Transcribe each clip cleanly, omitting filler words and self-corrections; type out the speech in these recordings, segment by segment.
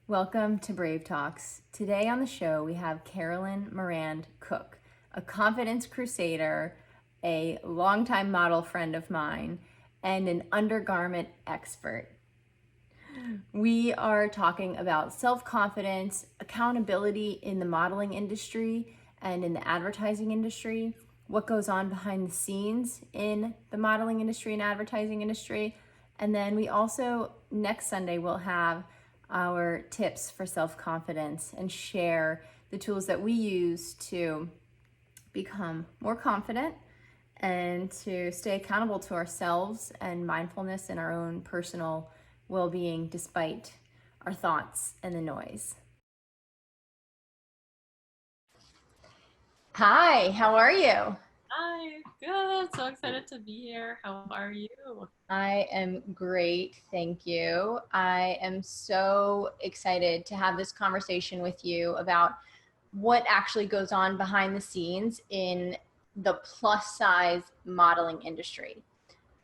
Welcome to Brave Talks. Today on the show, we have Caralyn Mirand Koch, a confidence crusader, a longtime model friend of mine, and an undergarment expert. We are talking about self-confidence, accountability in the modeling industry and in the advertising industry, what goes on behind the scenes in the modeling industry and advertising industry. And then we also, next Sunday, will have our tips for self-confidence and share the tools that we use to become more confident and to stay accountable to ourselves and mindfulness in our own personal well-being despite our thoughts and the noise. Hi, how are you? Hi, good. So excited to be here. How are you? I am great, thank you. I am so excited to have this conversation with you about what actually goes on behind the scenes in the plus size modeling industry.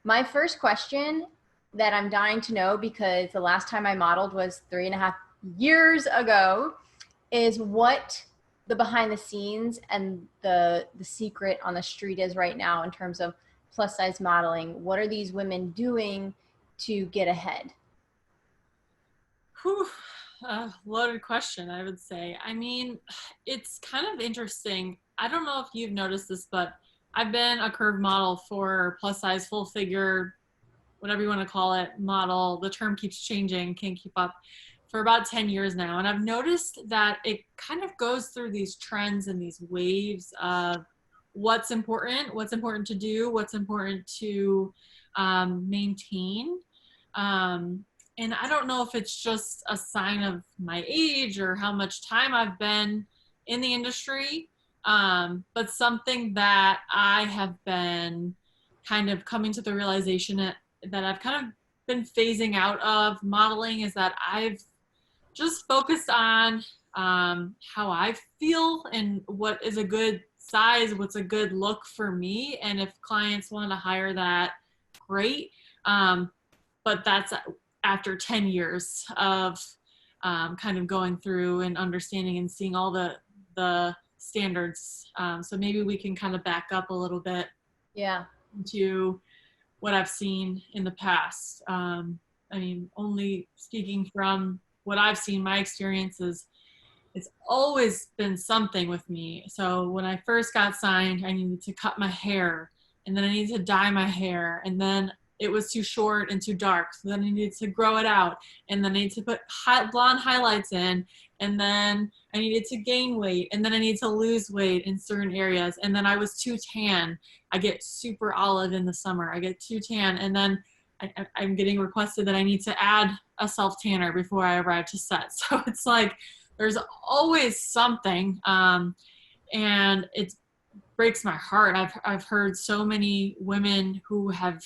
My first question that I'm dying to know, because the last time I modeled was 3.5 years ago, is what the behind the scenes and the secret on the street is right now in terms of plus size modeling. What are these women doing to get ahead? Whew, loaded question, I would say. I mean, it's kind of interesting. I don't know if you've noticed this, but I've been a curve model for plus size, full figure, whatever you want to call it, model. The term keeps changing, can't keep up, for about 10 years now. And I've noticed that it kind of goes through these trends and these waves of what's important to do, what's important to maintain. And I don't know if it's just a sign of my age or how much time I've been in the industry, but something that I have been kind of coming to the realization that I've kind of been phasing out of modeling is that I've just focused on how I feel and what is a good size, what's a good look for me. And if clients want to hire that, great. But that's after 10 years of kind of going through and understanding and seeing all the standards. So maybe we can kind of back up a little bit Yeah. into what I've seen in the past. I mean, only speaking from what I've seen, my experiences, it's always been something with me. So when I first got signed, I needed to cut my hair, and then I needed to dye my hair, and then it was too short and too dark. So then I needed to grow it out, and then I needed to put blonde highlights in, and then I needed to gain weight, and then I needed to lose weight in certain areas. And then I was too tan. I get super olive in the summer. I get too tan, and then I'm getting requested that I need to add a self tanner before I arrive to set. So it's like there's always something, and it breaks my heart. I've heard so many women who have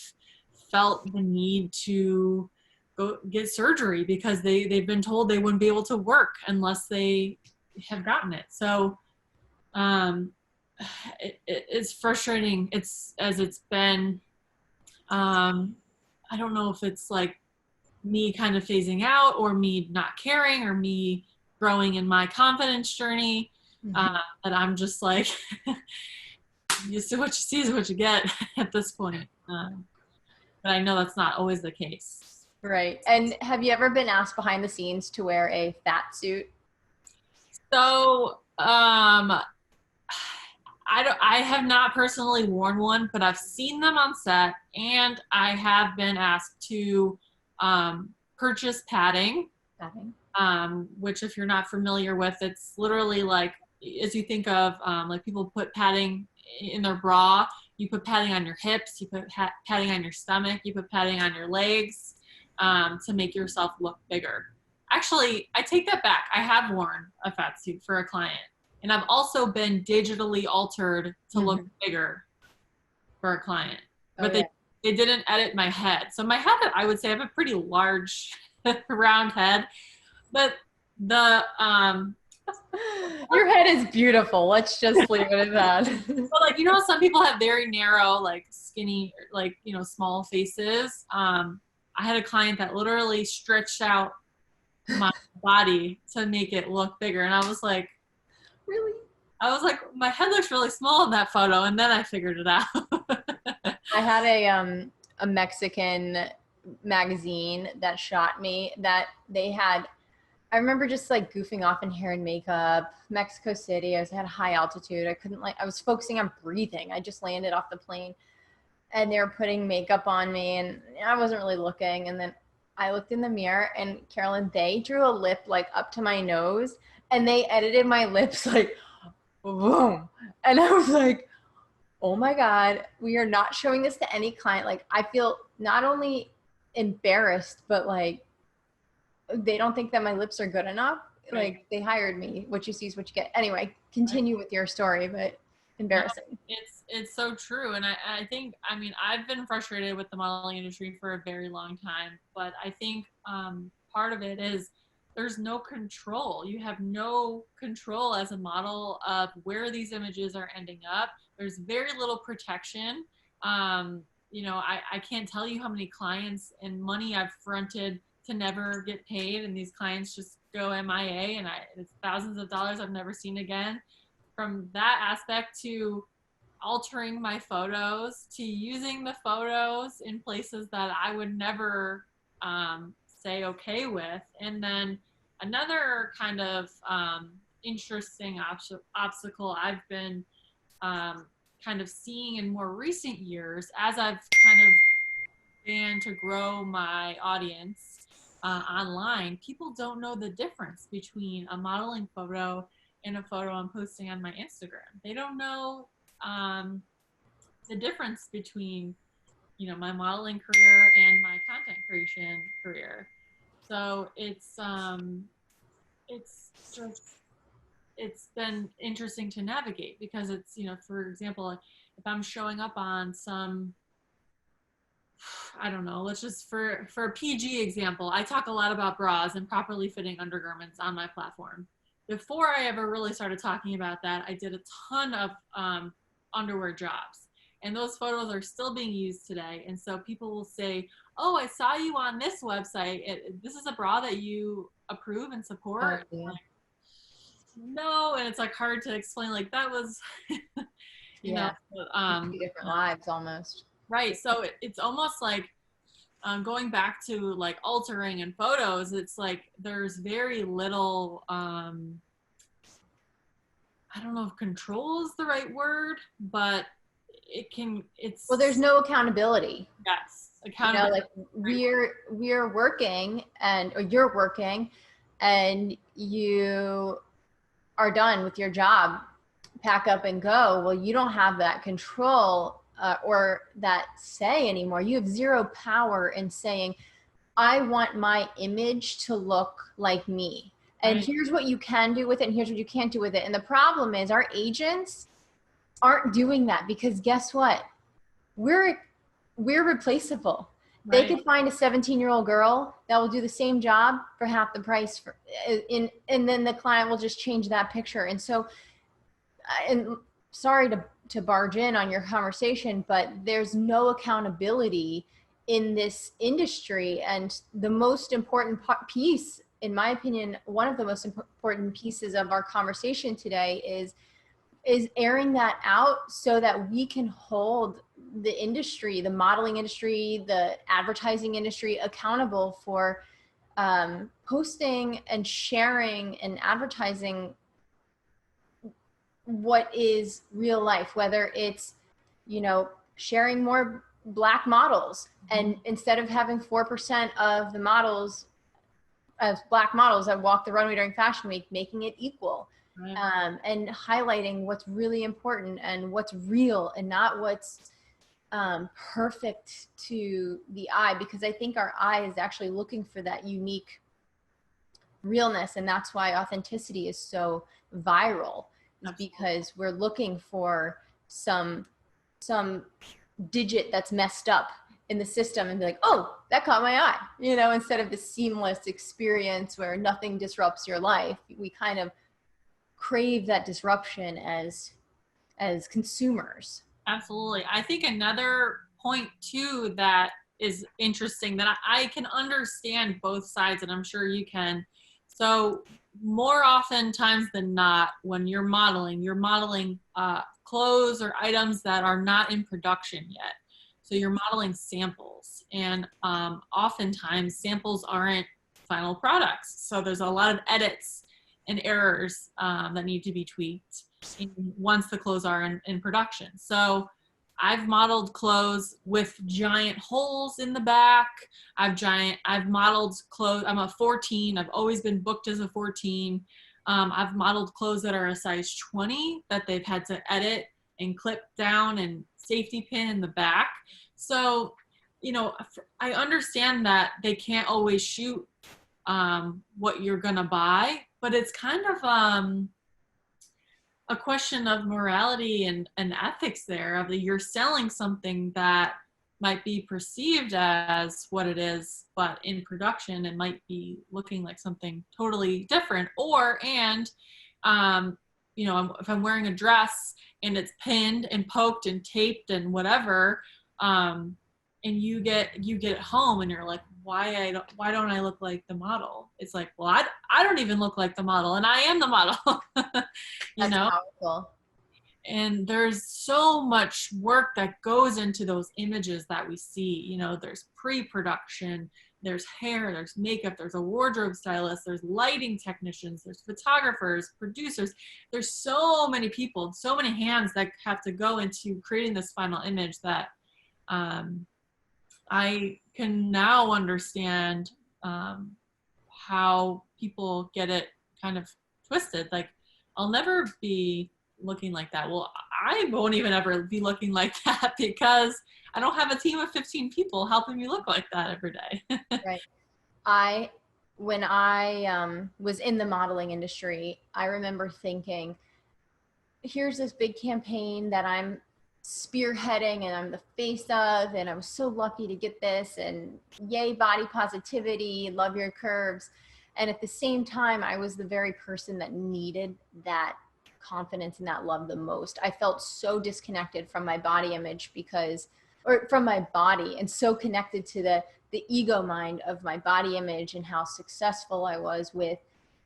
felt the need to go get surgery because they've been told they wouldn't be able to work unless they have gotten it. So it's frustrating. It's been. I don't know if it's like me kind of phasing out or me not caring or me growing in my confidence journey. That I'm just like, you see what you see is what you get at this point. But I know that's not always the case. Right. And have you ever been asked behind the scenes to wear a fat suit? So I have not personally worn one, but I've seen them on set, and I have been asked to purchase padding. Nothing. Which if you're not familiar with, it's literally like, as you think of like people put padding in their bra, you put padding on your hips, you put padding on your stomach, you put padding on your legs to make yourself look bigger. Actually, I take that back. I have worn a fat suit for a client, and I've also been digitally altered to look bigger for a client, but Okay. they didn't edit my head. So my head, I would say I have a pretty large round head. But the Your head is beautiful. Let's just leave it at that. but like, you know, some people have very narrow, like skinny, like, you know, small faces. I had a client that literally stretched out my body to make it look bigger. And Really? I was like, my head looks really small in that photo. And then I figured it out. I had a Mexican magazine that shot me that they had. I remember just like goofing off in hair and makeup. Mexico City. I had high altitude. I was focusing on breathing. I just landed off the plane, and they were putting makeup on me, and I wasn't really looking. And then I looked in the mirror, and Caralyn, they drew a lip like up to my nose, and they edited my lips like boom, and I was like, oh my God, we are not showing this to any client. Like, I feel not only embarrassed, but like they don't think that my lips are good enough. Right. Like, they hired me. What you see is what you get. Anyway, continue with your story, but No, embarrassing. it's so true. And I think, I mean, I've been frustrated with the modeling industry for a very long time, but I think part of it is there's no control. You have no control as a model of where these images are ending up. There's very little protection. I can't tell you how many clients and money I've fronted to never get paid, and these clients just go MIA, and it's thousands of dollars I've never seen again. From that aspect to altering my photos to using the photos in places that I would never say okay with. And then another kind of interesting obstacle I've been kind of seeing in more recent years as I've kind of began to grow my audience online, people don't know the difference between a modeling photo and a photo I'm posting on my Instagram. They don't know the difference between, my modeling career and my content creation career. So it's just it's been interesting to navigate because it's, for example, if I'm showing up on some, I don't know, let's just for a PG example, I talk a lot about bras and properly fitting undergarments on my platform. Before I ever really started talking about that, I did a ton of underwear jobs. And those photos are still being used today. And so people will say, oh, I saw you on this website. This is a bra that you approve and support. Oh, yeah. Like, no. And it's like hard to explain, like that was, you know, Yeah. Two different lives almost. right. So it's almost like going back to like altering and photos, it's like there's very little, I don't know if control is the right word, but it's. Well, there's no accountability. Yes. Accountability. Like we're working or you're working and you are done with your job, pack up and go. Well, you don't have that control or that say anymore. You have zero power in saying, I want my image to look like me. And here's what you can do with it, and here's what you can't do with it. And the problem is our agents aren't doing that because guess what? We're replaceable. Right. They could find a 17-year-old girl that will do the same job for half the price and then the client will just change that picture. And so, and sorry to barge in on your conversation, but there's no accountability in this industry. And the most important piece, in my opinion, one of the most important pieces of our conversation today is airing that out so that we can hold the industry, the modeling industry, the advertising industry accountable for posting and sharing and advertising what is real life, whether it's, sharing more Black models, and instead of having 4% of the models as Black models that walk the runway during Fashion Week, making it equal. Right. And highlighting what's really important and what's real and not what's perfect to the eye, because I think our eye is actually looking for that unique realness, and that's why authenticity is so viral. Because we're looking for some digit that's messed up in the system and be like, oh, that caught my eye, instead of the seamless experience where nothing disrupts your life. We kind of crave that disruption as consumers. Absolutely. I think another point too that is interesting that I can understand both sides, and I'm sure you can. So more often times than not, when you're modeling clothes or items that are not in production yet. So you're modeling samples, and oftentimes samples aren't final products. So there's a lot of edits and errors that need to be tweaked once the clothes are in production. So I've modeled clothes with giant holes in the back. I've modeled clothes. I'm a 14. I've always been booked as a 14. I've modeled clothes that are a size 20 that they've had to edit and clip down and safety pin in the back. So, I understand that they can't always shoot what you're gonna buy, but it's kind of a question of morality and ethics there. Of you're selling something that might be perceived as what it is, but in production it might be looking like something totally different. If I'm wearing a dress and it's pinned and poked and taped and whatever, and you get it home and you're like, why don't I look like the model? It's like, well, I don't even look like the model, and I am the model. That's powerful. And there's so much work that goes into those images that we see. There's pre-production, there's hair, there's makeup, there's a wardrobe stylist, there's lighting technicians, there's photographers, producers. There's so many people, so many hands that have to go into creating this final image that I can now understand how people get it kind of twisted. Like, I'll never be looking like that. Well, I won't even ever be looking like that because I don't have a team of 15 people helping me look like that every day. Right. When I was in the modeling industry, I remember thinking, here's this big campaign that I'm spearheading and I'm the face of, and I was so lucky to get this, and yay, body positivity, love your curves. And at the same time, I was the very person that needed that confidence and that love the most. I felt so disconnected from my body image or from my body, and so connected to the ego mind of my body image and how successful I was with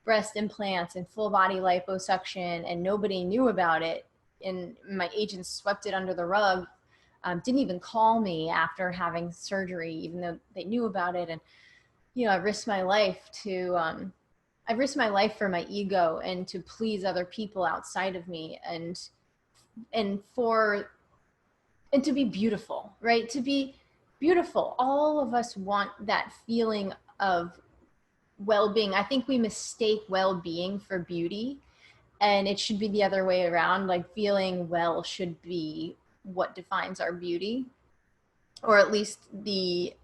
breast implants and full body liposuction, and nobody knew about it. And my agents swept it under the rug, didn't even call me after having surgery, even though they knew about it. And, I risked my life for my ego and to please other people outside of me, and to be beautiful, right? To be beautiful. All of us want that feeling of well-being. I think we mistake well-being for beauty, and it should be the other way around. Like, feeling well should be what defines our beauty, or at least the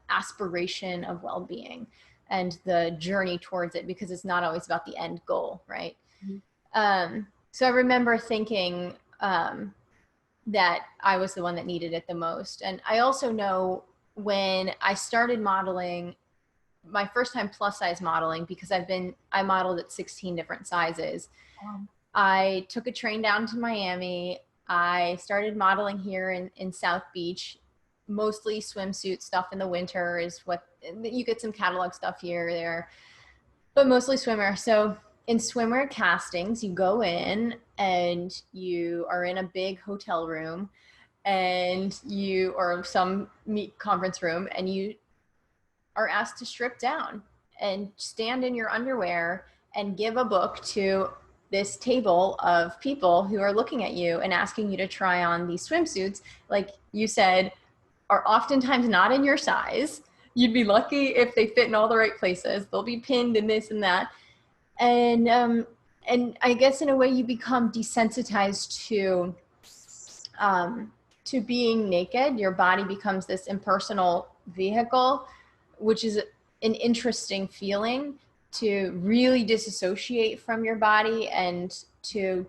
aspiration of well-being and the journey towards it, because it's not always about the end goal, right? Mm-hmm. So I remember thinking that I was the one that needed it the most. And I also know when I started modeling, my first time plus size modeling, because I modeled at 16 different sizes. I took a train down to Miami. I started modeling here in South Beach, mostly swimsuit stuff in the winter is what you get, some catalog stuff here or there, but mostly swimwear. So in swimwear castings, you go in and you are in a big hotel room or some conference room, and you are asked to strip down and stand in your underwear and give a book to this table of people who are looking at you and asking you to try on these swimsuits, like you said, are oftentimes not in your size. You'd be lucky if they fit in all the right places. They'll be pinned in this and that. And I guess in a way you become desensitized to being naked. Your body becomes this impersonal vehicle, which is an interesting feeling, to really disassociate from your body and to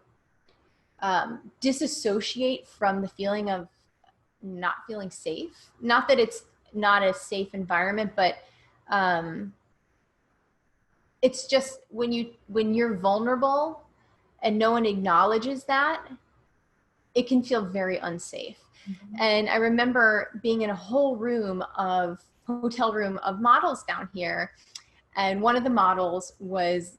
disassociate from the feeling of not feeling safe. Not that it's not a safe environment, but it's just when you're vulnerable and no one acknowledges that, it can feel very unsafe. And I remember being in a whole hotel room of models down here. And one of the models was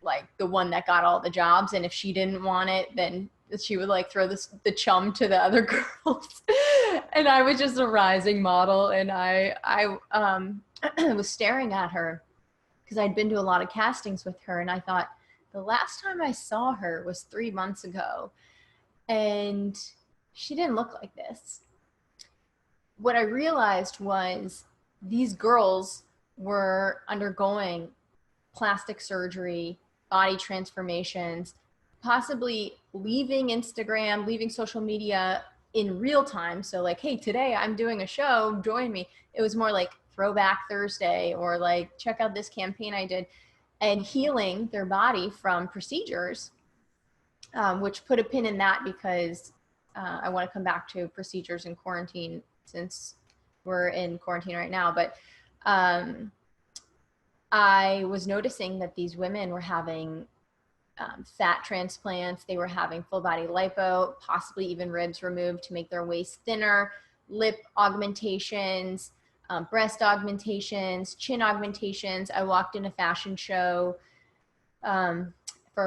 like the one that got all the jobs. And if she didn't want it, then she would like throw the chum to the other girls. And I was just a rising model. And I was staring at her because I'd been to a lot of castings with her. And I thought, the last time I saw her was 3 months ago. And she didn't look like this. What I realized was these girls were undergoing plastic surgery, body transformations, possibly leaving Instagram, leaving social media in real time. So like, hey, today I'm doing a show, join me. It was more like Throwback Thursday, or like, check out this campaign I did, and healing their body from procedures, which put a pin in that because I want to come back to procedures in quarantine since we're in quarantine right now. But I was noticing that these women were having fat transplants. They were having full body lipo, possibly even ribs removed to make their waist thinner, lip augmentations, breast augmentations, chin augmentations. I walked in a fashion show for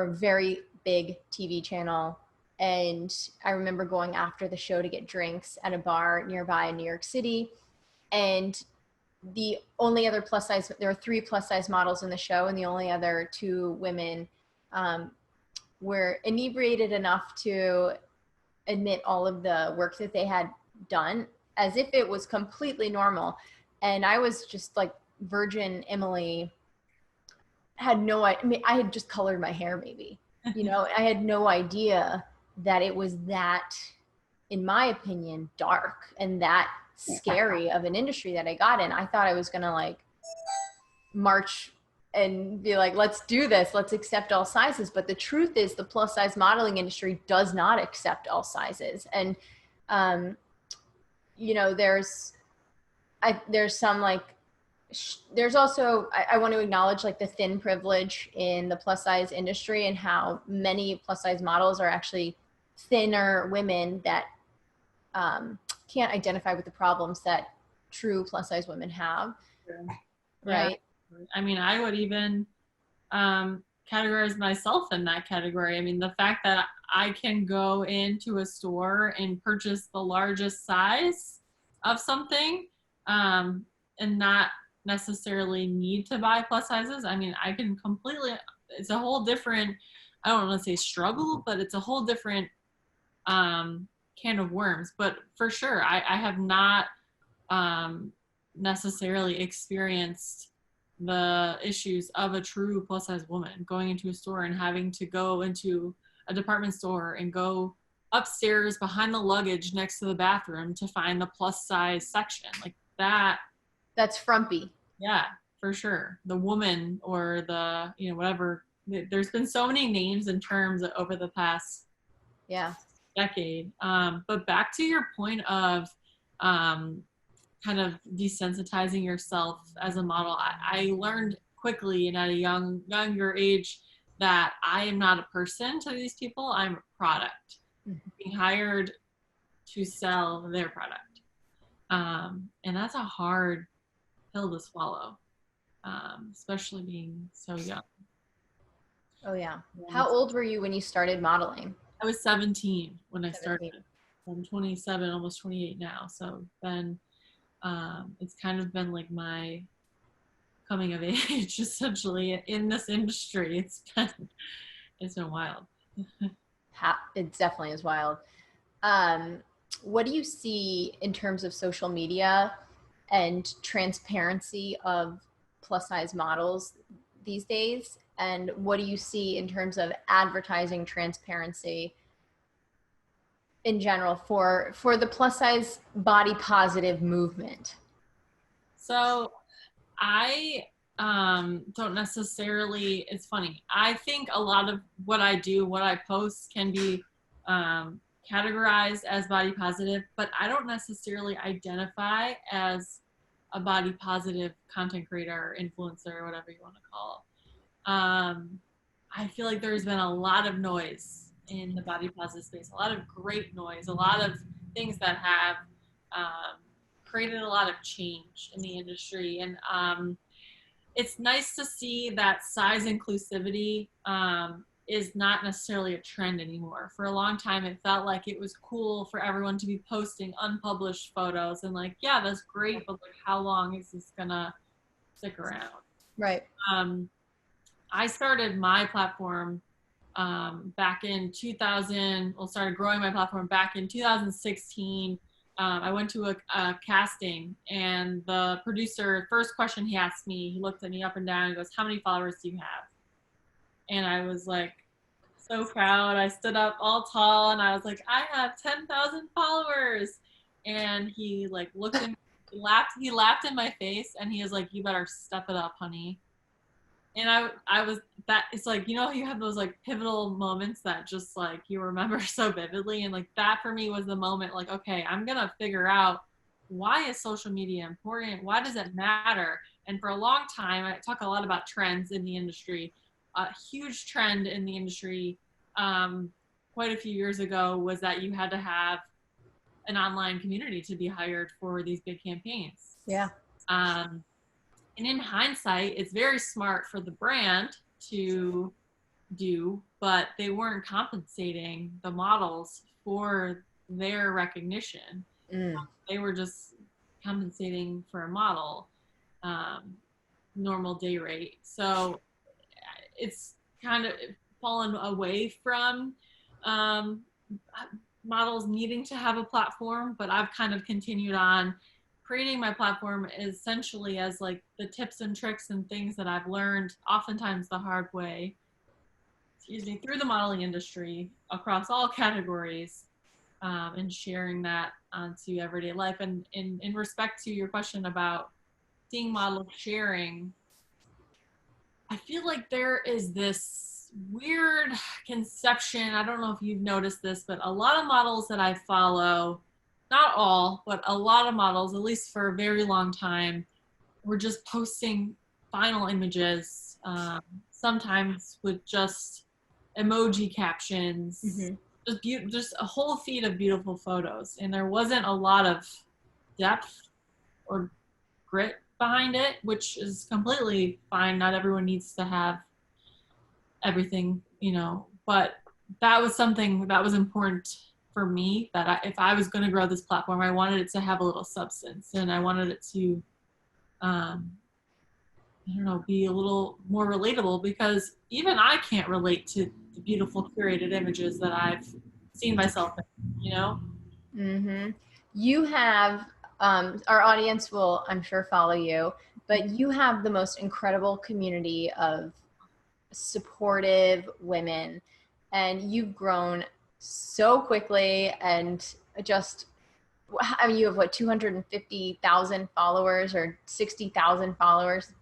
a very big TV channel. And I remember going after the show to get drinks at a bar nearby in New York City. And the only other plus size, there were 3 plus size models in the show, and the only other 2 women were inebriated enough to admit all of the work that they had done as if it was completely normal. And I was just like virgin Emily, had no, I mean, I had just colored my hair maybe, I had no idea that it was that, in my opinion, dark and that scary of an industry that I got in. I thought I was going to like march and be like, let's do this. Let's accept all sizes. But the truth is the plus size modeling industry does not accept all sizes. And, there's some like, there's also, I want to acknowledge like the thin privilege in the plus size industry and how many plus size models are actually thinner women that can't identify with the problems that true plus size women have. Right. Yeah. I mean, I would even categorize myself in that category. I mean, the fact that I can go into a store and purchase the largest size of something and not necessarily need to buy plus sizes. I mean, I can completely, it's a whole different, I don't want to say struggle, but it's a whole different can of worms. But for sure, I have not necessarily experienced the issues of a true plus size woman going into a store and having to go into a department store and go upstairs behind the luggage next to the bathroom to find the plus size section. Like that. That's frumpy. Yeah, for sure. The woman or the, whatever. There's been so many names and terms over the past decade. But back to your point of kind of desensitizing yourself as a model, I learned quickly and at a younger age that I am not a person to these people. I'm a product being hired to sell their product. And that's a hard pill to swallow, especially being so young. Oh yeah. How old were you when you started modeling? I was 17 when I started. I'm 27, almost 28 now. So then it's kind of been like my coming of age essentially in this industry. It's been wild. It definitely is wild. What do you see in terms of social media and transparency of plus size models these days? And what do you see in terms of advertising transparency in general for the plus size body positive movement? So I don't necessarily, it's funny. I think a lot of what I do, what I post can be categorized as body positive, but I don't necessarily identify as a body positive content creator or influencer or whatever you want to call it. I feel like there's been a lot of noise in the body positive space, a lot of great noise, a lot of things that have created a lot of change in the industry. And it's nice to see that size inclusivity is not necessarily a trend anymore. For a long time, it felt like it was cool for everyone to be posting unpublished photos and like, yeah, that's great, but like, how long is this gonna stick around? Right. I started my platform back in 2000. Well, started growing my platform back in 2016. I went to a casting, and the producer, first question he asked me, he looked at me up and down. He goes, "How many followers do you have?" And I was like, so proud. I stood up all tall, and I was like, "I have 10,000 followers." And he like looked and laughed. He laughed in my face, and he was like, "You better step it up, honey." And I was that it's like, you know, you have those like pivotal moments that just like you remember so vividly, and like that for me was the moment like, okay, I'm gonna figure out why is social media important, why does it matter. And for a long time, I talk a lot about trends in the industry. A huge trend in the industry quite a few years ago was that you had to have an online community to be hired for these big campaigns. Yeah. And in hindsight, it's very smart for the brand to do, but they weren't compensating the models for their recognition. They were just compensating for a model, normal day rate. So it's kind of fallen away from um, models needing to have a platform, but I've kind of continued on creating my platform essentially as like the tips and tricks and things that I've learned, oftentimes the hard way, through the modeling industry across all categories, and sharing that onto everyday life. And in respect to your question about seeing models sharing, I feel like there is this weird conception. I don't know if you've noticed this, but a lot of models that I follow, not all, but a lot of models, at least for a very long time, were just posting final images, sometimes with just emoji captions, just a whole feed of beautiful photos. And there wasn't a lot of depth or grit behind it, which is completely fine. Not everyone needs to have everything, you know, but that was something that was important for me, that if I was going to grow this platform, I wanted it to have a little substance, and I wanted it to, I don't know, be a little more relatable, because even I can't relate to the beautiful curated images that I've seen myself in, you know? You have, our audience will, I'm sure, follow you, but you have the most incredible community of supportive women, and you've grown so quickly, and just, I mean, you have what, 250,000 followers or 60,000 followers?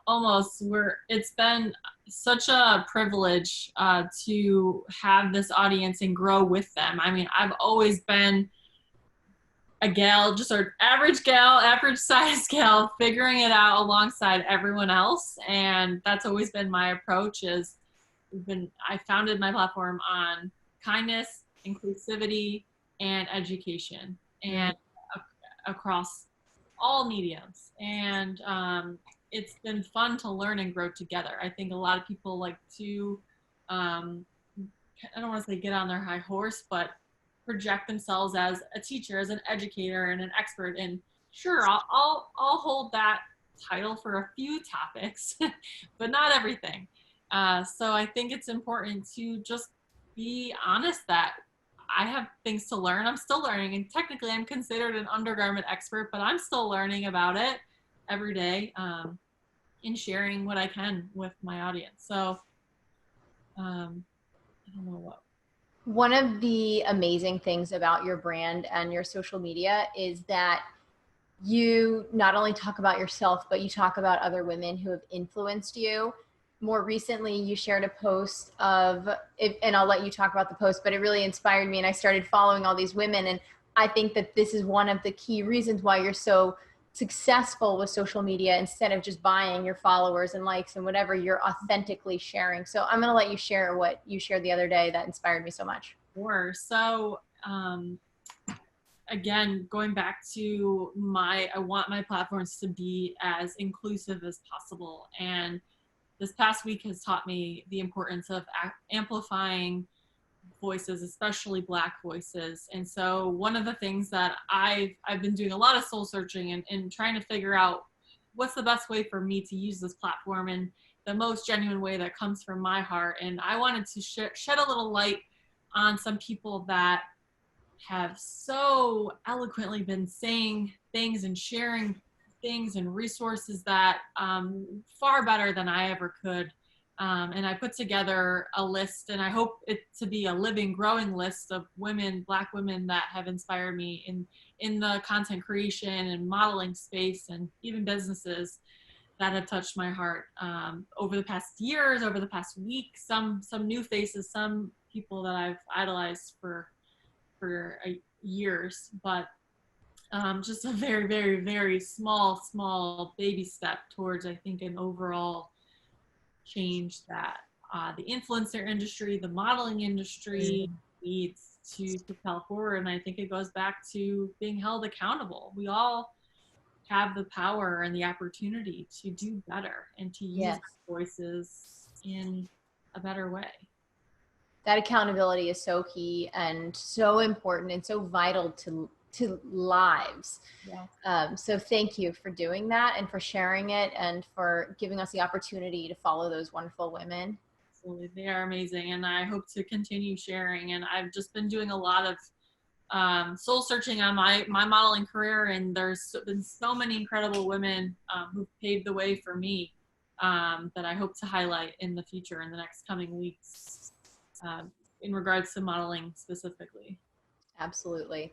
Almost. It's been such a privilege to have this audience and grow with them. I mean, I've always been a gal, just an average gal, average size gal, figuring it out alongside everyone else. And that's always been my approach. I founded my platform on kindness, inclusivity, and education, and across all mediums. And it's been fun to learn and grow together. I think a lot of people like to, I don't want to say get on their high horse, but project themselves as a teacher, as an educator, and an expert. And sure, I'll hold that title for a few topics, but not everything. So I think it's important to just be honest that I have things to learn. I'm still learning, and technically I'm considered an undergarment expert, but I'm still learning about it every day, in sharing what I can with my audience. So I don't know what. One of the amazing things about your brand and your social media is that you not only talk about yourself, but you talk about other women who have influenced you. More recently, you shared a post and I'll let you talk about the post, but it really inspired me, and I started following all these women. And I think that this is one of the key reasons why you're so successful with social media. Instead of just buying your followers and likes and whatever, you're authentically sharing. So I'm going to let you share what you shared the other day that inspired me so much. Sure. So again, going back to I want my platforms to be as inclusive as possible. And this past week has taught me the importance of amplifying voices, especially Black voices. And so one of the things that I've been doing a lot of soul searching and trying to figure out what's the best way for me to use this platform in the most genuine way that comes from my heart. And I wanted to shed a little light on some people that have so eloquently been saying things and sharing things and resources that far better than I ever could. And I put together a list, and I hope it to be a living, growing list of women, Black women that have inspired me in the content creation and modeling space, and even businesses that have touched my heart over the past years, over the past week. Some new faces, some people that I've idolized for years, but just a very, very, very small baby step towards, I think, an overall change that the influencer industry, the modeling industry needs to propel forward. And I think it goes back to being held accountable. We all have the power and the opportunity to do better and to use our voices in a better way. That accountability is so key and so important and so vital to lives. Yeah. So thank you for doing that and for sharing it and for giving us the opportunity to follow those wonderful women. Absolutely. They are amazing, and I hope to continue sharing. And I've just been doing a lot of soul searching on my modeling career, and there's been so many incredible women who've paved the way for me that I hope to highlight in the future, in the next coming weeks, in regards to modeling specifically. Absolutely.